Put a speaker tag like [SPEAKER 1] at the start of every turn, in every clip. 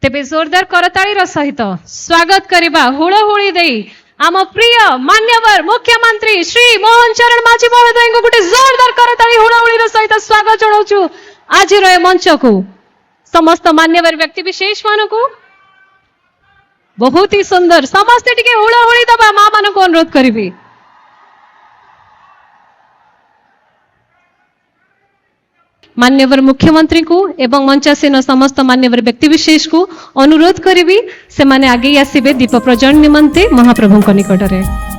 [SPEAKER 1] तेबे जोरदार करताली सहित स्वागत करवा हुड़हुड़ी दे आम प्रिय मान्यवर मुख्यमंत्री श्री मोहन चरण माझी महोदय को गोटे जोरदार करताली हुड़हुड़ी सहित स्वागत जनाऊँ आज मंच को समस्त मान्यवर व्यक्ति विशेष मान को बहुत ही सुंदर समस्ते टिके हुड़हुड़ी दबा मां मान को अनुरोध करी। मान्यवर मुख्यमंत्री को एवं मंचासीन समस्त मान्यवर व्यक्ति विशेष को अनुरोध करी से माने आगे आसबे दीप प्रज्वलन निमंते महाप्रभु निकट में।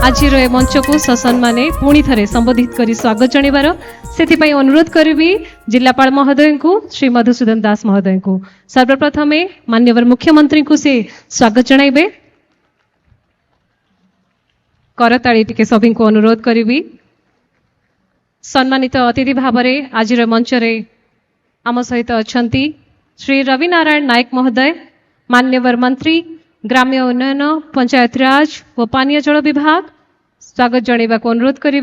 [SPEAKER 1] आज मंच को ससन माने पुणी थे संबोधित कर स्वागत जनार से अनुरोध करी जिलापाल महोदय को श्री मधुसूदन दास महोदय को सर्वप्रथमे मान्यवर मुख्यमंत्री को से स्वागत जनाइबे। करताली टिके सभी को अनुरोध करी। सम्मानित अतिथि भाव में आज मंच आम सहित अच्छा श्री रवि नारायण नायक महोदय मान्यवर मंत्री ग्राम्य उन्नयन पंचायत राज व पानीय जल विभाग स्वागत जनाइबा को अनुरोध करी।